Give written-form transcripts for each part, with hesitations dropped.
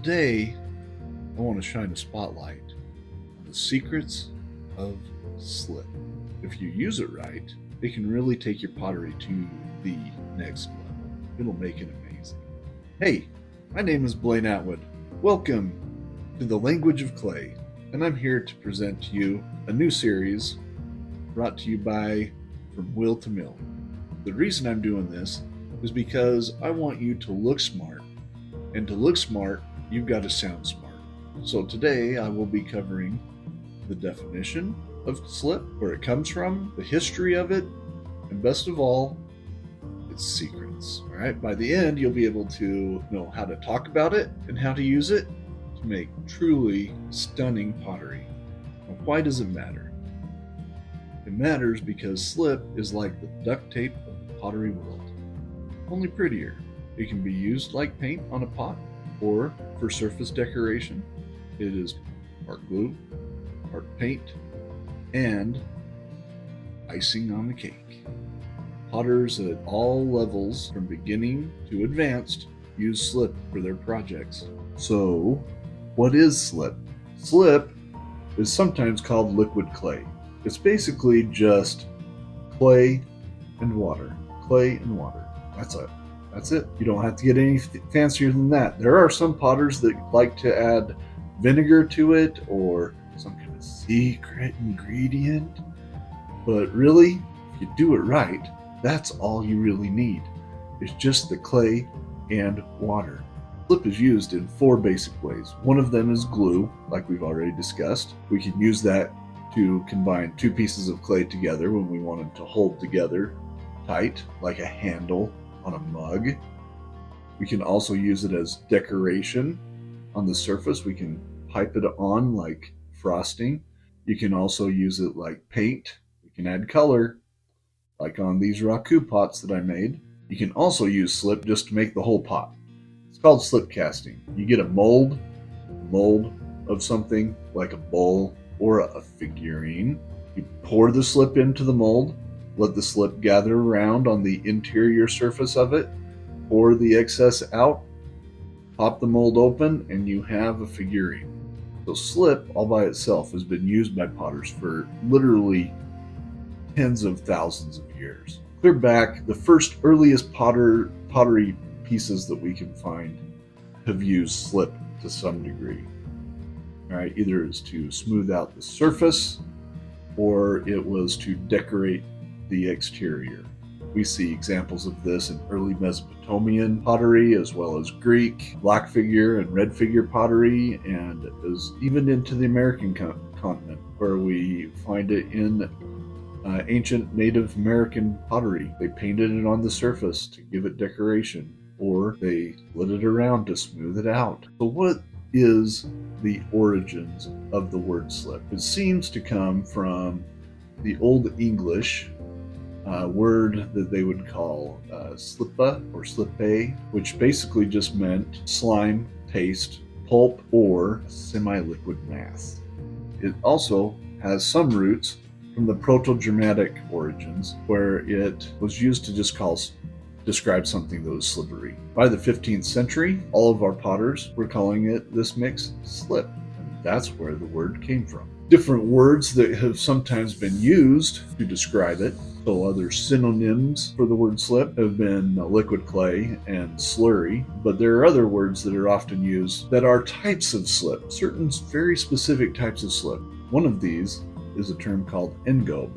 today I want to shine a spotlight on the secrets of slip. If you use it right, it can really take your pottery to the next level. It'll make it amazing. Hey, my name is Blaine Atwood. Welcome to the Language of Clay, and I'm here to present to you a new series brought to you by From Will to Mill. The reason I'm doing this is because I want you to look smart, and to look smart, you've got to sound smart. So today I will be covering the definition of slip, where it comes from, the history of it, and best of all, its secrets. All right, by the end, you'll be able to know how to talk about it and how to use it to make truly stunning pottery. Now, why does it matter? It matters because slip is like the duct tape of the pottery world, only prettier. It can be used like paint on a pot or for surface decoration. It is part glue, part paint, and icing on the cake. Potters at all levels, from beginning to advanced, use slip for their projects. So, what is slip? Slip is sometimes called liquid clay. It's basically just clay and water. Clay and water. That's it. You don't have to get any fancier than that. There are some potters that like to add vinegar to it or some kind of secret ingredient. But really, if you do it right, that's all you really need. It's just the clay and water. Slip is used in 4 basic ways. One of them is glue, like we've already discussed. We can use that to combine 2 pieces of clay together when we want them to hold together tight, like a handle on a mug. We can also use it as decoration on the surface. We can pipe it on like frosting. You can also use it like paint. We can add color, like on these raku pots that I made. You can also use slip just to make the whole pot. It's called slip casting. You get a mold of something like a bowl or a figurine. You pour the slip into the mold, let the slip gather around on the interior surface of it, pour the excess out, pop the mold open, and you have a figurine. So slip all by itself has been used by potters for literally tens of thousands of years. Clear back, the first earliest pottery pieces that we can find have used slip to some degree. All right, either it's to smooth out the surface or it was to decorate the exterior. We see examples of this in early Mesopotamian pottery, as well as Greek, black figure and red figure pottery, and as even into the American continent, where we find it in ancient Native American pottery. They painted it on the surface to give it decoration, or they lit it around to smooth it out. So what is the origins of the word slip? It seems to come from the Old English word that they would call slippa or slippe, which basically just meant slime, paste, pulp, or semi-liquid mass. It also has some roots from the Proto-Germanic origins, where it was used to just describe something that was slippery. By the 15th century, all of our potters were calling it this mix slip, and that's where the word came from. Different words that have sometimes been used to describe it. So other synonyms for the word slip have been liquid clay and slurry, but there are other words that are often used that are types of slip, certain very specific types of slip. One of these is a term called engobe,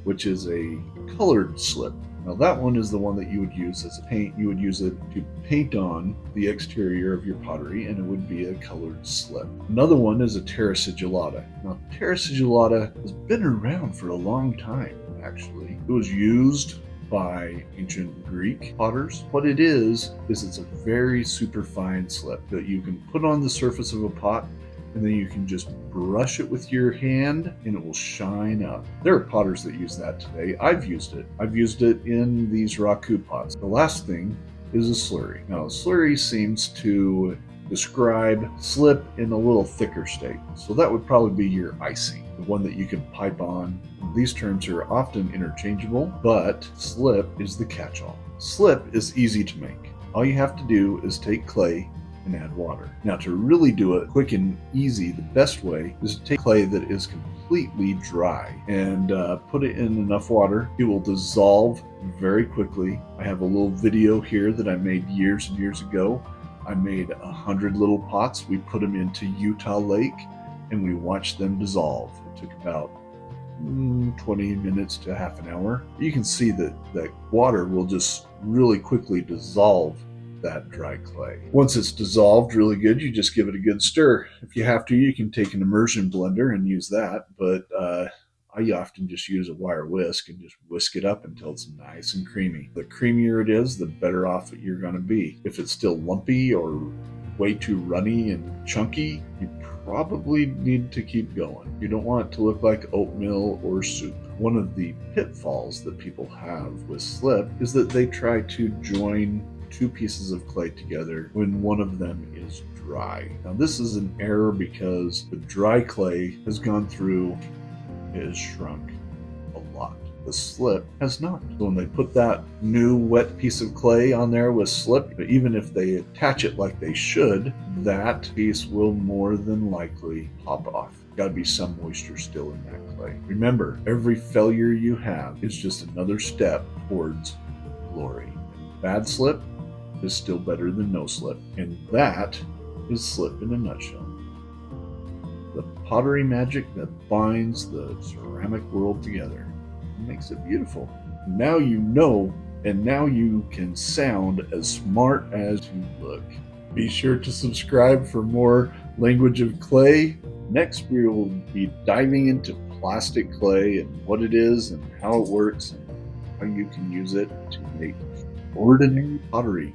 which is a colored slip. Now that one is the one that you would use as a paint. You would use it to paint on the exterior of your pottery, and it would be a colored slip. Another one is a terra sigillata. Now terra sigillata has been around for a long time, actually. It was used by ancient Greek potters. What it is it's a very super fine slip that you can put on the surface of a pot, and then you can just brush it with your hand and it will shine up. There are potters that use that today. I've used it. I've used it in these raku pots. The last thing is a slurry. Now, a slurry seems to describe slip in a little thicker state. So that would probably be your icing, the one that you can pipe on. These terms are often interchangeable, but slip is the catch-all. Slip is easy to make. All you have to do is take clay and add water. Now, to really do it quick and easy, the best way is to take clay that is completely dry and put it in enough water. It will dissolve very quickly. I have a little video here that I made years and years ago. I made 100 little pots. We put them into Utah Lake and we watched them dissolve. It took about 20 minutes to half an hour. You can see that water will just really quickly dissolve that dry clay. Once it's dissolved really good, you just give it a good stir. If you have to, you can take an immersion blender and use that, but I often just use a wire whisk and just whisk it up until it's nice and creamy. The creamier it is, the better off you're going to be. If it's still lumpy or way too runny and chunky, you probably need to keep going. You don't want it to look like oatmeal or soup. One of the pitfalls that people have with slip is that they try to join two pieces of clay together when one of them is dry. Now this is an error because the dry clay has gone through, it has shrunk a lot. The slip has not. So when they put that new wet piece of clay on there with slip, even if they attach it like they should, that piece will more than likely pop off. Got to be some moisture still in that clay. Remember, every failure you have is just another step towards glory. Bad slip is still better than no slip, and that is slip in a nutshell. The pottery magic that binds the ceramic world together makes it beautiful. Now you know, and now you can sound as smart as you look. Be sure to subscribe for more Language of Clay. Next, we will be diving into plastic clay and what it is and how it works and how you can use it to make ordinary pottery.